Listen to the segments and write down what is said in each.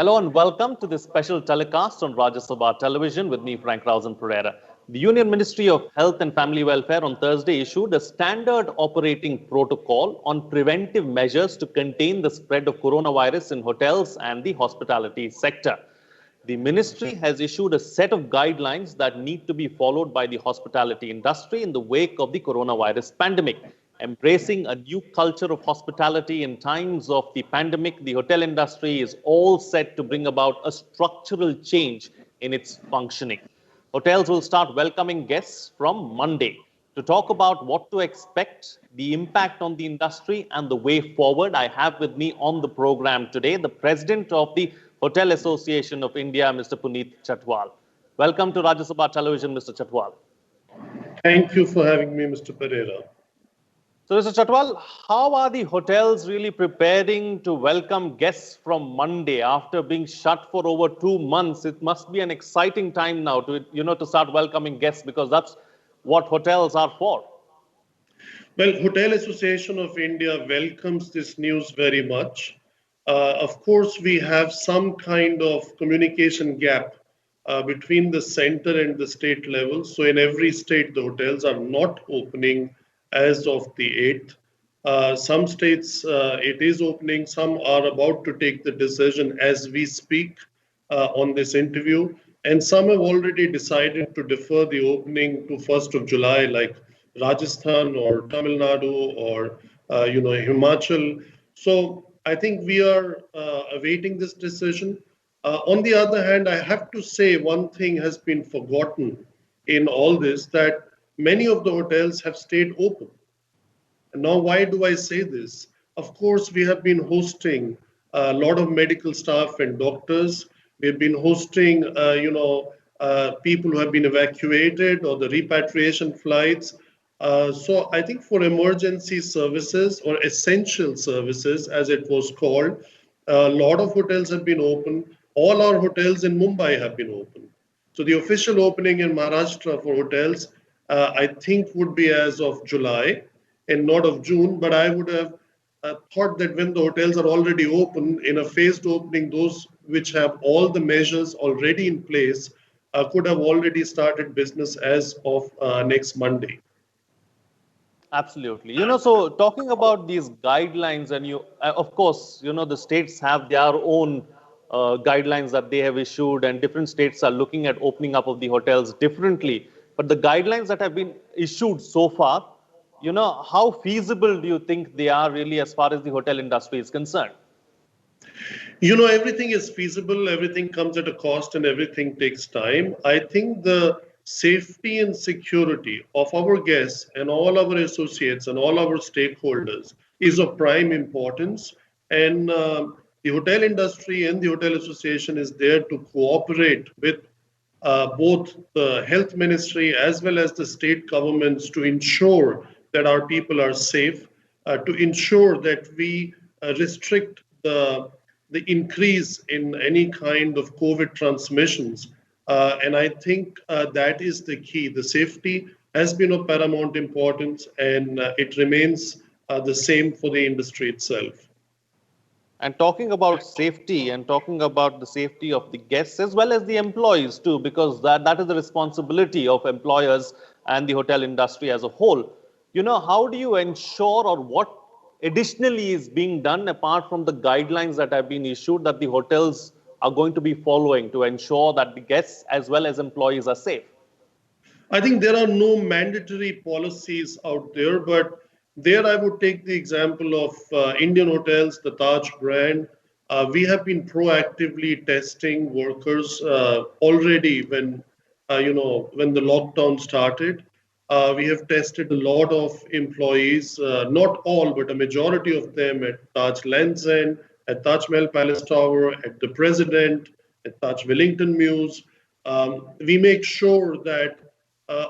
Hello and welcome to this special telecast on Rajya Sabha television with me, Frank Rausan Pereira. The Union Ministry of Health and Family Welfare on Thursday issued a standard operating protocol on preventive measures to contain the spread of coronavirus in hotels and the hospitality sector. The ministry has issued a set of guidelines that need to be followed by the hospitality industry in the wake of the coronavirus pandemic. Embracing a new culture of hospitality in times of the pandemic, the hotel industry is all set to bring about a structural change in its functioning. Hotels will start welcoming guests from Monday. To talk about what to expect, the impact on the industry, and the way forward, I have with me on the program today the president of the Hotel Association of India, Mr. Puneet Chhatwal. Welcome to Rajya Sabha Television, Mr. Chhatwal. Thank you for having me, Mr. Pereira. So, Mr. Chhatwal, how are the hotels really preparing to welcome guests from Monday after being shut for over 2 months? It must be an exciting time now to start welcoming guests, because that's what hotels are for. Well, Hotel Association of India welcomes this news very much. Of course, we have some kind of communication gap between the center and the state level. So in every state, the hotels are not opening as of the 8th. Some states it is opening, some are about to take the decision as we speak on this interview, and some have already decided to defer the opening to 1st of July, like Rajasthan or Tamil Nadu or Himachal. So I think we are awaiting this decision. On the other hand, I have to say one thing has been forgotten in all this, that many of the hotels have stayed open. And now, why do I say this? Of course, we have been hosting a lot of medical staff and doctors. We've been hosting, people who have been evacuated or the repatriation flights. So I think for emergency services or essential services, as it was called, a lot of hotels have been open. All our hotels in Mumbai have been open. So the official opening in Maharashtra for hotels, I think, would be as of July and not of June. But I would have thought that when the hotels are already open, in a phased opening, those which have all the measures already in place could have already started business as of next Monday. Absolutely. So talking about these guidelines, and of course, the states have their own guidelines that they have issued, and different states are looking at opening up of the hotels differently. But the guidelines that have been issued so far, how feasible do you think they are really as far as the hotel industry is concerned? Everything is feasible, everything comes at a cost, and everything takes time. I think the safety and security of our guests and all our associates and all our stakeholders is of prime importance. And the hotel industry and the Hotel Association is there to cooperate with both the health ministry as well as the state governments to ensure that our people are safe, to ensure that we restrict the increase in any kind of COVID transmissions. And I think that is the key. The safety has been of paramount importance, and it remains the same for the industry itself. And talking about safety and talking about the safety of the guests as well as the employees too, because that is the responsibility of employers and the hotel industry as a whole. How do you ensure, or what additionally is being done apart from the guidelines that have been issued, that the hotels are going to be following to ensure that the guests as well as employees are safe? I think there are no mandatory policies out there, but there I would take the example of Indian hotels, the Taj brand. We have been proactively testing workers already when the lockdown started. We have tested a lot of employees, not all, but a majority of them at Taj Lands End, at Taj Mahal Palace Tower, at the President, at Taj Wellington Mews. We make sure that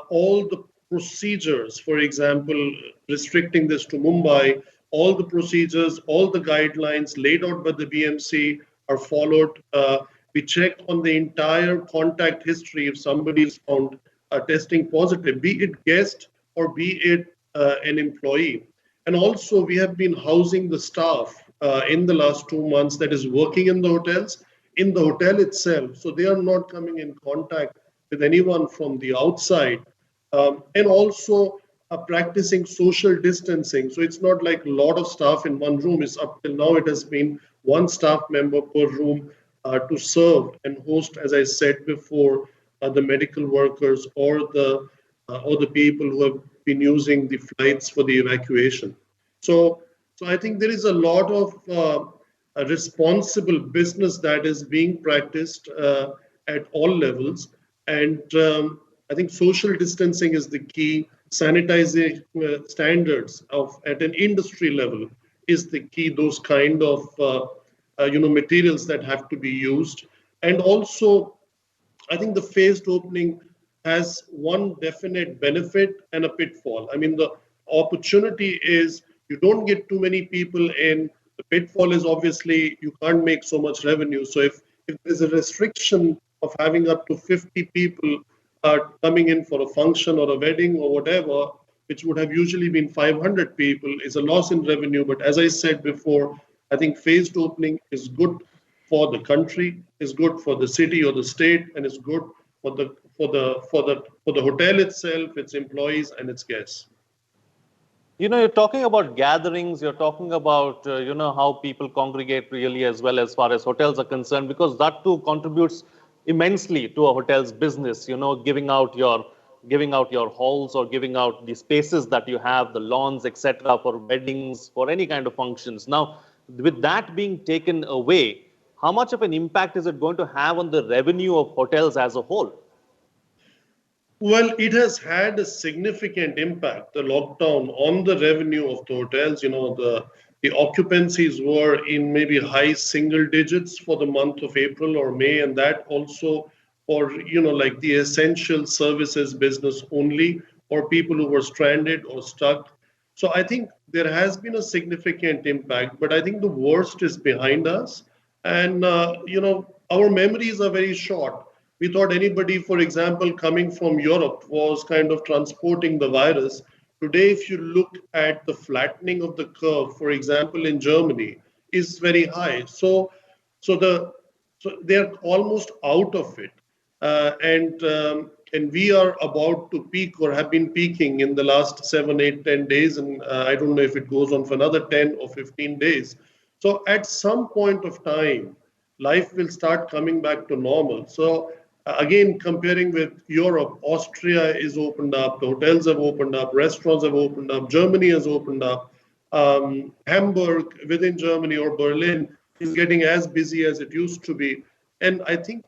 all the procedures, for example, restricting this to Mumbai, all the procedures, all the guidelines laid out by the BMC are followed. We check on the entire contact history if somebody is found testing positive, be it guest or be it an employee. And also, we have been housing the staff in the last 2 months that is working in the hotels. in the hotel itself. So they are not coming in contact with anyone from the outside. And also practicing social distancing. So it's not like a lot of staff in one room. Is up till now, it has been one staff member per room to serve and host, as I said before, the medical workers or the people who have been using the flights for the evacuation. So, so I think there is a lot of a responsible business that is being practiced at all levels, and I think social distancing is the key. Sanitizing standards of at an industry level is the key. Those kind of materials that have to be used, and also I think the phased opening has one definite benefit and a pitfall. I mean, the opportunity is you don't get too many people in. The pitfall is obviously you can't make so much revenue. So if there's a restriction of having up to 50 people coming in for a function or a wedding or whatever, which would have usually been 500 people, is a loss in revenue. But as I said before, I think phased opening is good for the country, is good for the city or the state, and is good for the hotel itself, its employees, and its guests. You're talking about gatherings, you're talking about, how people congregate really as well as far as hotels are concerned, because that too contributes immensely to a hotel's business, giving out your halls or giving out the spaces that you have, the lawns, etc., for weddings, for any kind of functions. Now, with that being taken away, how much of an impact is it going to have on the revenue of hotels as a whole? Well, it has had a significant impact, the lockdown, on the revenue of the hotels. The occupancies were in maybe high single digits for the month of April or May, and that also for, like the essential services business only, or people who were stranded or stuck. So I think there has been a significant impact, but I think the worst is behind us. And, our memories are very short. We thought anybody, for example, coming from Europe was kind of transporting the virus. Today, if you look at the flattening of the curve, for example, in Germany, is very high. So the so they're almost out of it, and we are about to peak or have been peaking in the last 7, 8, 10 days, and I don't know if it goes on for another 10 or 15 days. So at some point of time, life will start coming back to normal. So again, comparing with Europe, Austria is opened up, the hotels have opened up, restaurants have opened up, Germany has opened up. Hamburg within Germany or Berlin is getting as busy as it used to be. And I think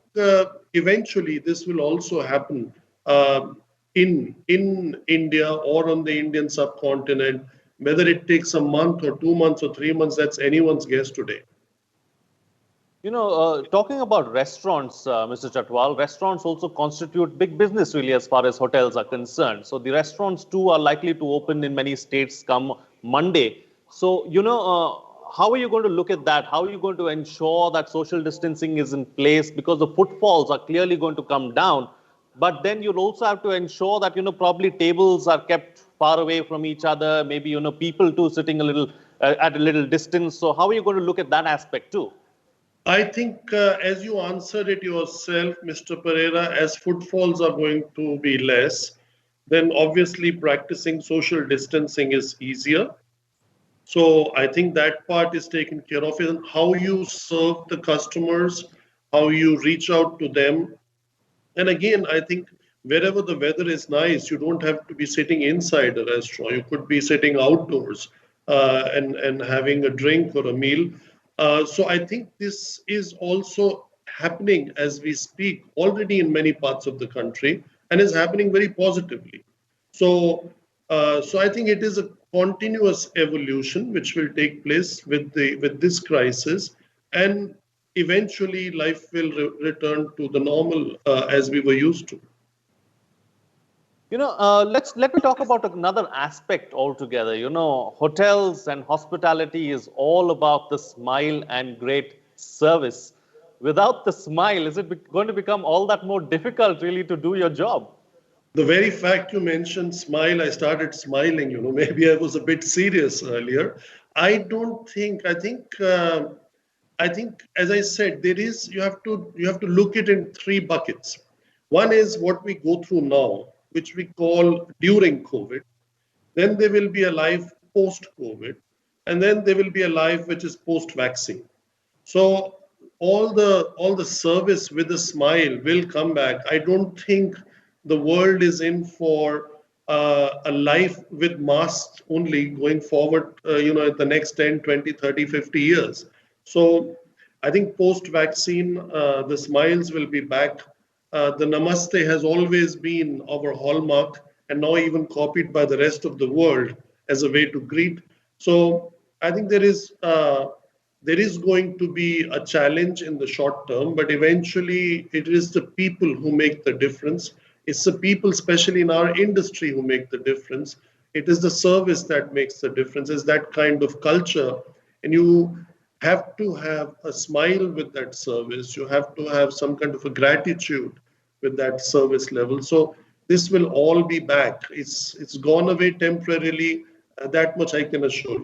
eventually this will also happen in India or on the Indian subcontinent. Whether it takes a month or 2 months or 3 months, that's anyone's guess today. Talking about restaurants, Mr. Chatwal, restaurants also constitute big business really as far as hotels are concerned. So the restaurants too are likely to open in many states come Monday. So, how are you going to look at that? How are you going to ensure that social distancing is in place? Because the footfalls are clearly going to come down. But then you'll also have to ensure that, probably tables are kept far away from each other. Maybe, people too sitting a little at a little distance. So how are you going to look at that aspect too? I think, as you answered it yourself, Mr. Pereira, as footfalls are going to be less, then obviously practicing social distancing is easier. So I think that part is taken care of. And how you serve the customers, how you reach out to them. And again, I think wherever the weather is nice, you don't have to be sitting inside a restaurant. You could be sitting outdoors and having a drink or a meal. So I think this is also happening as we speak already in many parts of the country and is happening very positively. So I think it is a continuous evolution which will take place with this crisis, and eventually life will return to the normal as we were used to. Let me talk about another aspect altogether. Hotels and hospitality is all about the smile and great service. Without the smile, is it going to become all that more difficult really to do your job? The very fact you mentioned smile, I started smiling. Maybe I was a bit serious earlier. I don't think, I think I think, as I said, you have to look it in three buckets. One is what we go through now, which we call during COVID. Then there will be a life post COVID, and then there will be a life which is post vaccine. So all the service with a smile will come back. I don't think the world is in for a life with masks only going forward, in the next 10, 20, 30, 50 years. So I think post vaccine, the smiles will be back. The namaste has always been our hallmark and now even copied by the rest of the world as a way to greet. So I think there is going to be a challenge in the short term, but eventually it is the people who make the difference. It's the people, especially in our industry, who make the difference. It is the service that makes the difference. It's that kind of culture. And you have to have a smile with that service. You have to have some kind of a gratitude with that service level. So this will all be back. It's gone away temporarily. That much I can assure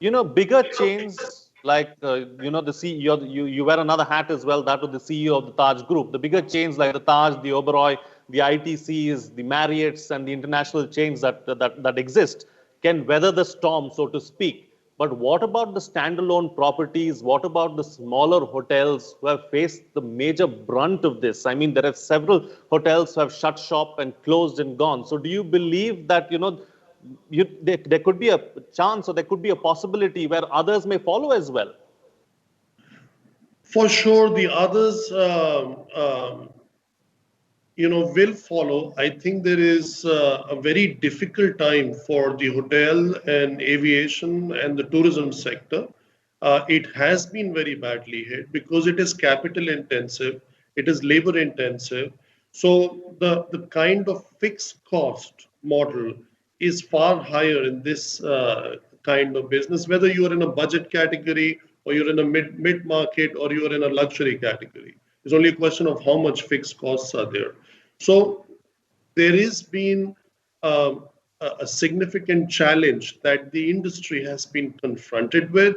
you. Bigger chains like, the CEO, you wear another hat as well, that of the CEO of the Taj Group. The bigger chains like the Taj, the Oberoi, the ITCs, the Marriotts, and the international chains that exist can weather the storm, so to speak. But what about the standalone properties? What about the smaller hotels who have faced the major brunt of this? I mean, there are several hotels who have shut shop and closed and gone. So do you believe that, there could be a chance or there could be a possibility where others may follow as well? For sure, the others, will follow. I think there is a very difficult time for the hotel and aviation and the tourism sector. It has been very badly hit because it is capital intensive, it is labor intensive. So the kind of fixed cost model is far higher in this kind of business, whether you are in a budget category or you're in a mid market or you're in a luxury category. It's only a question of how much fixed costs are there. So there has been um, a significant challenge that the industry has been confronted with.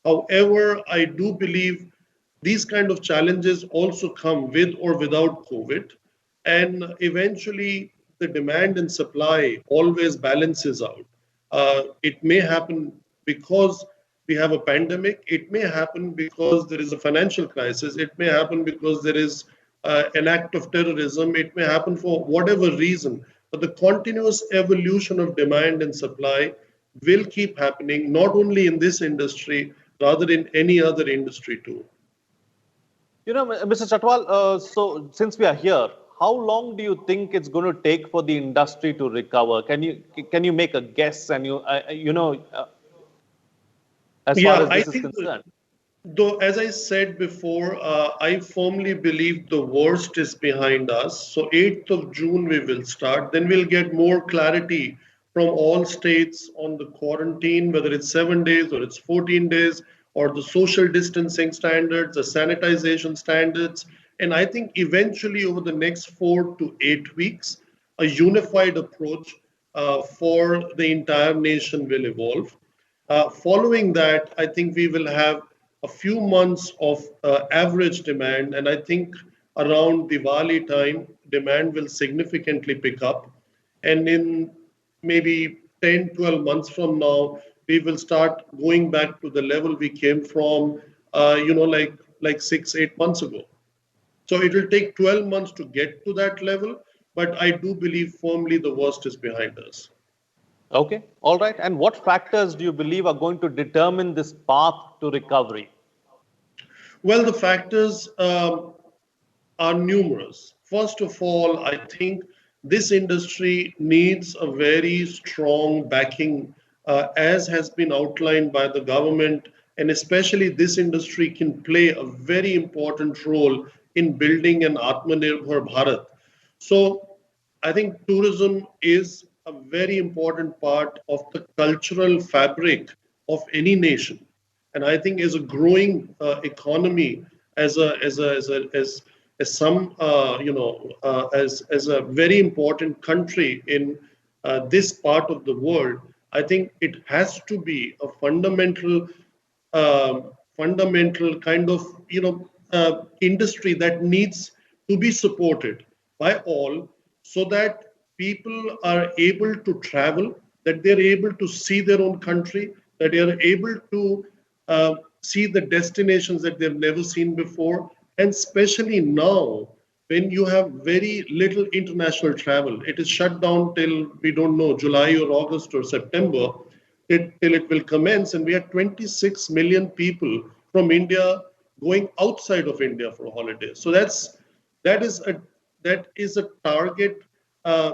However, I do believe these kind of challenges also come with or without COVID, and eventually the demand and supply always balances out. It may happen because we have a pandemic. It may happen because there is a financial crisis. It may happen because there is an act of terrorism. It may happen for whatever reason. But the continuous evolution of demand and supply will keep happening, not only in this industry, rather in any other industry too. Mr. Chatwal, so since we are here, how long do you think it's going to take for the industry to recover? Can you make a guess? And as far Yeah, as I this is think concerned. though, as I said before, I firmly believe the worst is behind us. So 8th of June we will start. Then we'll get more clarity from all states on the quarantine, whether it's 7 days or it's 14 days, or the social distancing standards, the sanitization standards. And I think eventually over the next 4 to 8 weeks, a unified approach for the entire nation will evolve. Following that, I think we will have a few months of average demand, and I think around Diwali time, demand will significantly pick up. And in maybe 10, 12 months from now, we will start going back to the level we came from, like 6, 8 months ago. So it will take 12 months to get to that level, but I do believe firmly the worst is behind us. Okay, all right. And what factors do you believe are going to determine this path to recovery? Well, the factors are numerous. First of all, I think this industry needs a very strong backing, as has been outlined by the government, and especially this industry can play a very important role in building an Atmanirbhar Bharat. So I think tourism is a very important part of the cultural fabric of any nation, and I think as a growing economy, as some as a very important country in this part of the world, I think it has to be a fundamental fundamental kind of industry that needs to be supported by all, so that people are able to travel, that they're able to see their own country, that they are able to see the destinations that they've never seen before, and especially now when you have very little international travel. It is shut down till we don't know July or August or September, till it will commence, and we have 26 million people from India going outside of India for holidays. So that is a that is a target uh,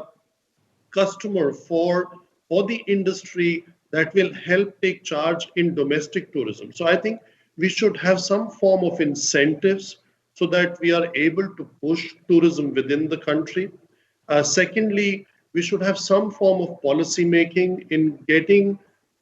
customer for the industry that will help take charge in domestic tourism. So I think we should have some form of incentives so that we are able to push tourism within the country. Secondly, we should have some form of policy making in getting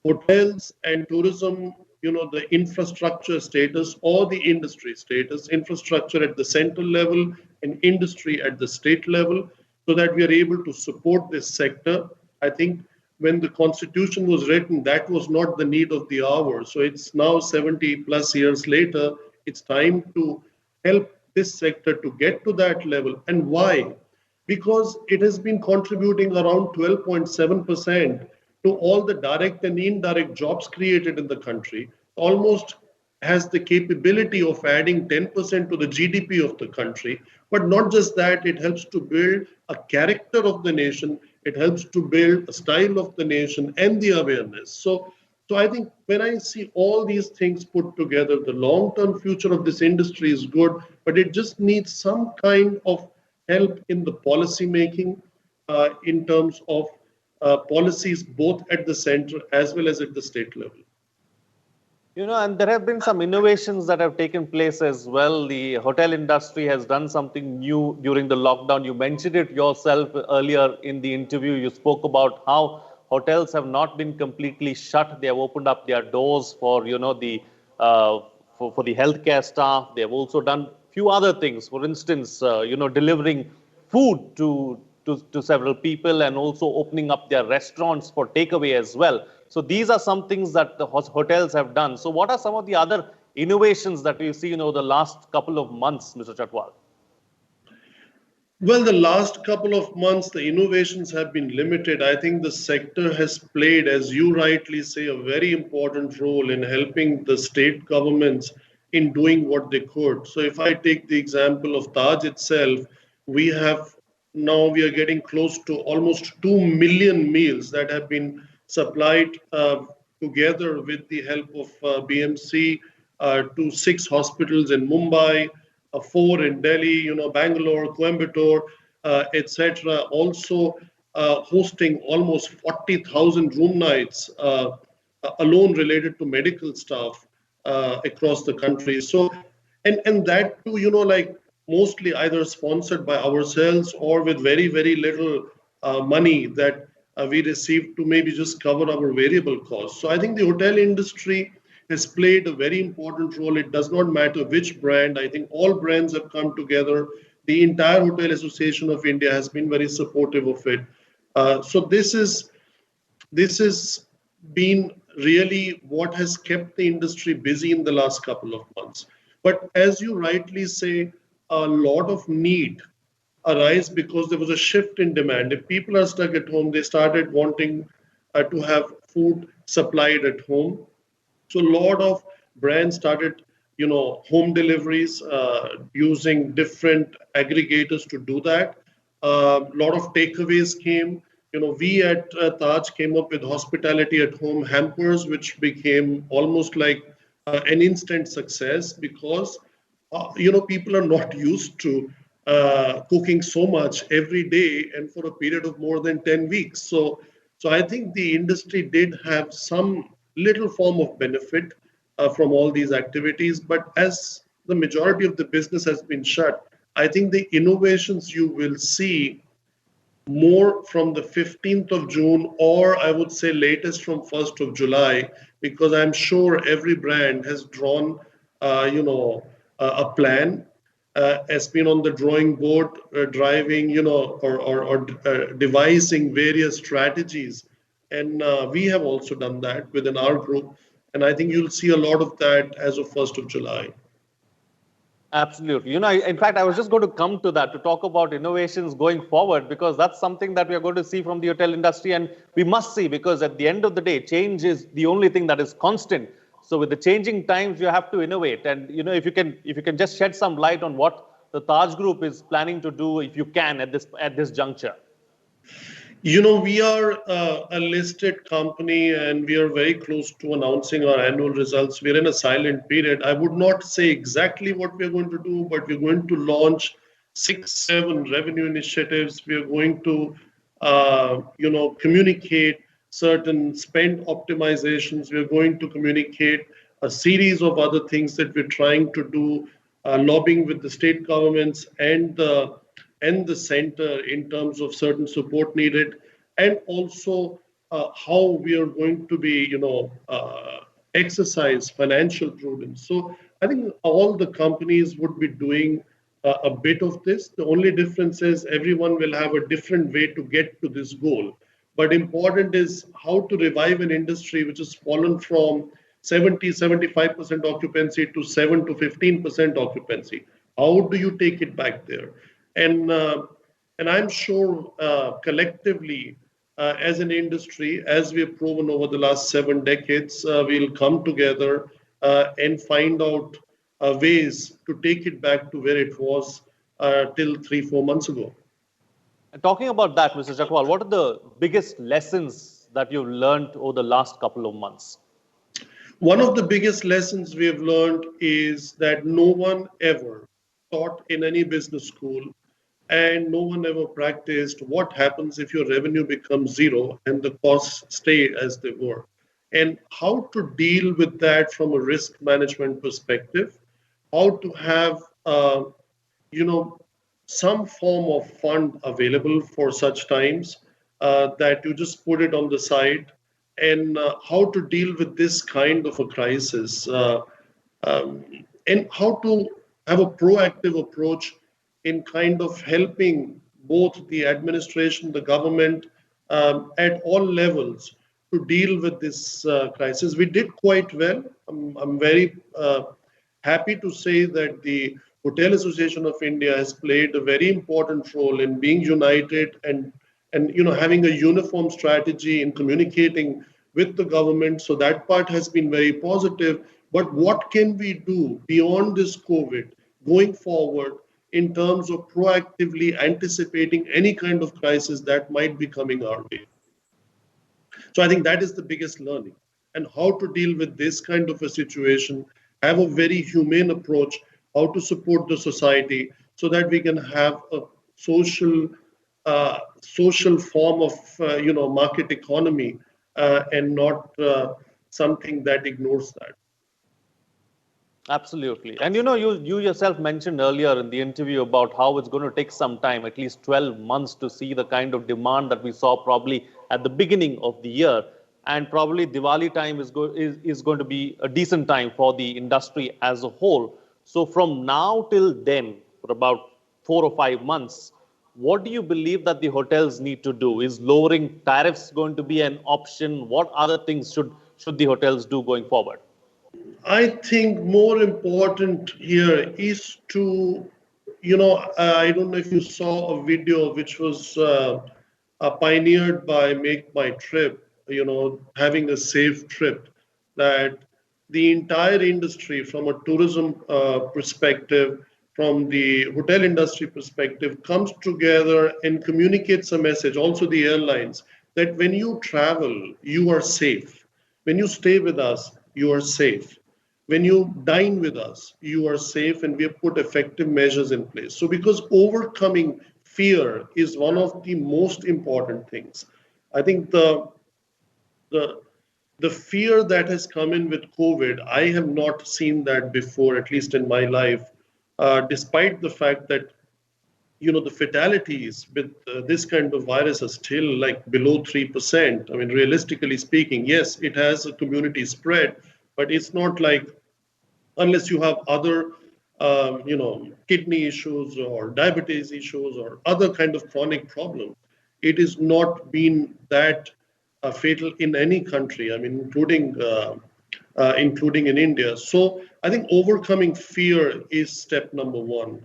hotels and tourism, the infrastructure status or the industry status, infrastructure at the central level and industry at the state level, so that we are able to support this sector. I think when the constitution was written, that was not the need of the hour. So it's now 70 plus years later, it's time to help this sector to get to that level. And why? Because it has been contributing around 12.7% to all the direct and indirect jobs created in the country, almost has the capability of adding 10% to the GDP of the country. But not just that, it helps to build a character of the nation, it helps to build a style of the nation and the awareness. So I think when I see all these things put together, the long-term future of this industry is good, but it just needs some kind of help in the policy making, in terms of policies both at the center as well as at the state level. And there have been some innovations that have taken place as well. The hotel industry has done something new during the lockdown. You mentioned it yourself earlier in the interview. You spoke about how hotels have not been completely shut. They have opened up their doors for, for the healthcare staff. They have also done few other things. For instance, delivering food to several people and also opening up their restaurants for takeaway as well. So these are some things that the hotels have done. So what are some of the other innovations that we've seen over the last couple of months, Mr. Chhatwal? Well, the last couple of months, the innovations have been limited. I think the sector has played, as you rightly say, a very important role in helping the state governments in doing what they could. So, if I take the example of Taj itself, we have now we are getting close to almost 2 million meals that have been supplied together with the help of BMC to 6 hospitals in Mumbai, four in Delhi, Bangalore, Coimbatore, etc. Also hosting almost 40,000 room nights alone related to medical staff across the country. So, and that too, like mostly either sponsored by ourselves or with very, very little money that we received to maybe just cover our variable costs. So I think the hotel industry has played a very important role. It does not matter which brand. I think all brands have come together. The entire Hotel Association of India has been very supportive of it. So this has been really what has kept the industry busy in the last couple of months. But as you rightly say, a lot of need arise because there was a shift in demand. If people are stuck at home, they started wanting to have food supplied at home. So a lot of brands started, home deliveries using different aggregators to do that. A lot of takeaways came. We at Taj came up with hospitality at home hampers, which became almost like an instant success because people are not used to cooking so much every day and for a period of more than 10 weeks. So I think the industry did have some little form of benefit from all these activities. But as the majority of the business has been shut, I think the innovations you will see more from the 15th of June, or I would say latest from 1st of July, because I'm sure every brand has drawn, a plan, has been on the drawing board, driving, or devising various strategies. And we have also done that within our group. And I think you'll see a lot of that as of 1st of July. Absolutely. In fact, I was just going to come to that to talk about innovations going forward, because that's something that we are going to see from the hotel industry, and we must see, because at the end of the day, change is the only thing that is constant. So with the changing times, you have to innovate. And if you can just shed some light on what the Taj Group is planning to do, if you can, at this juncture. We are a listed company and we are very close to announcing our annual results. We're in a silent period. I would not say exactly what we're going to do, but we're going to launch 6, 7 revenue initiatives. We are going to, communicate certain spend optimizations. We're going to communicate a series of other things that we're trying to do, lobbying with the state governments and the center in terms of certain support needed, and also how we are going to be, exercise financial prudence. So I think all the companies would be doing a bit of this. The only difference is everyone will have a different way to get to this goal. But important is how to revive an industry which has fallen from 70, 75% occupancy to 7 to 15% occupancy. How do you take it back there? And I'm sure collectively, as an industry, as we've proven over the last 7 decades, we'll come together and find out ways to take it back to where it was till 3, 4 months ago. And talking about that, Mr. Chhatwal, what are the biggest lessons that you've learned over the last couple of months? One of the biggest lessons we have learned is that no one ever taught in any business school and no one ever practiced what happens if your revenue becomes zero and the costs stay as they were, and how to deal with that from a risk management perspective, how to have you know some form of fund available for such times, that you just put it on the side, and how to deal with this kind of a crisis, um, and how to have a proactive approach in kind of helping both the administration, the government, at all levels to deal with this crisis. We did quite well. I'm very happy to say that the Hotel Association of India has played a very important role in being united and having a uniform strategy in communicating with the government. So that part has been very positive. But what can we do beyond this COVID going forward in terms of proactively anticipating any kind of crisis that might be coming our way? So I think that is the biggest learning, and how to deal with this kind of a situation, have a very humane approach, how to support the society so that we can have a social social form of market economy, and not something that ignores that. Absolutely. And you yourself mentioned earlier in the interview about how it's going to take some time, at least 12 months, to see the kind of demand that we saw probably at the beginning of the year. And probably Diwali time is going to be a decent time for the industry as a whole. So from now till then, for about 4 or 5 months, what do you believe that the hotels need to do? Is lowering tariffs going to be an option? What other things should the hotels do going forward? I think more important here is to, I don't know if you saw a video which was pioneered by Make My Trip, having a safe trip, that the entire industry, from a tourism perspective, from the hotel industry perspective, comes together and communicates a message, also the airlines, that when you travel, you are safe. When you stay with us, you are safe. When you dine with us, you are safe, and we have put effective measures in place. So, because overcoming fear is one of the most important things, I think the the fear that has come in with COVID, I have not seen that before, at least in my life. Despite the fact that the fatalities with this kind of virus are still like below 3%. I mean, realistically speaking, yes, it has a community spread, but it's not like, unless you have other kidney issues or diabetes issues or other kind of chronic problem, it is not been that fatal in any country, I mean, including including in India. So I think overcoming fear is step number one.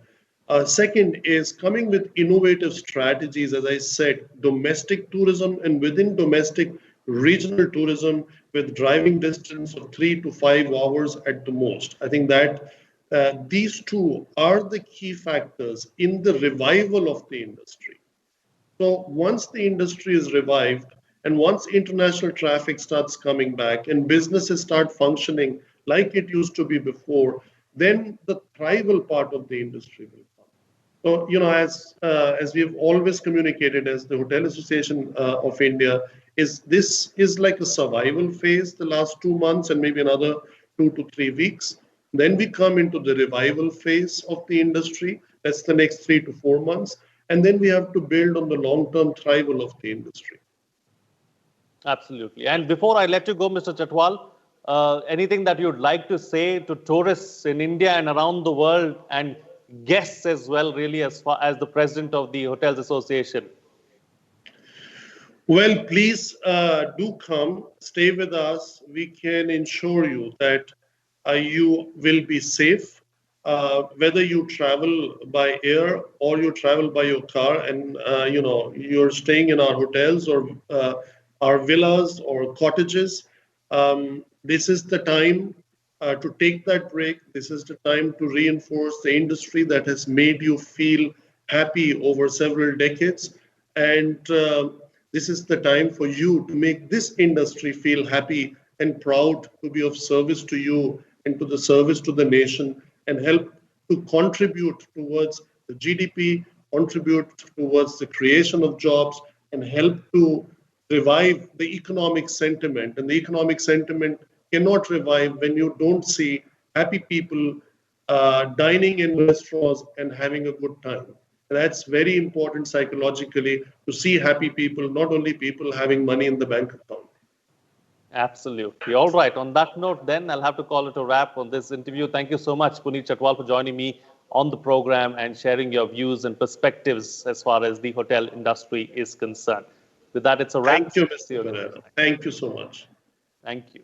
Second is coming with innovative strategies, as I said, domestic tourism and within domestic regional tourism with driving distance of 3 to 5 hours at the most. I think that these two are the key factors in the revival of the industry. So once the industry is revived and once international traffic starts coming back and businesses start functioning like it used to be before, then the thrival part of the industry will come. So, as we have always communicated as the Hotel Association of India, is this is like a survival phase the last 2 months and maybe another 2 to 3 weeks. Then we come into the revival phase of the industry. That's the next 3 to 4 months. And then we have to build on the long-term thrival of the industry. Absolutely. And before I let you go, Mr. Chhatwal, anything that you'd like to say to tourists in India and around the world and guests as well, really, as far as the president of the Hotels Association? Well, please do come, stay with us. We can ensure you that you will be safe, whether you travel by air or you travel by your car, and you're staying in our hotels or our villas or cottages. This is the time to take that break. This is the time to reinforce the industry that has made you feel happy over several decades. And this is the time for you to make this industry feel happy and proud to be of service to you and to the service to the nation and help to contribute towards the GDP, contribute towards the creation of jobs, and help to revive the economic sentiment. And the economic sentiment cannot revive when you don't see happy people dining in restaurants and having a good time. That's very important psychologically to see happy people, not only people having money in the bank account. Absolutely. All right. On that note, then I'll have to call it a wrap on this interview. Thank you so much, Puneet Chhatwal, for joining me on the program and sharing your views and perspectives as far as the hotel industry is concerned. With that, it's a wrap. Thank you, Mr. Pereira. Thank you so much. Thank you.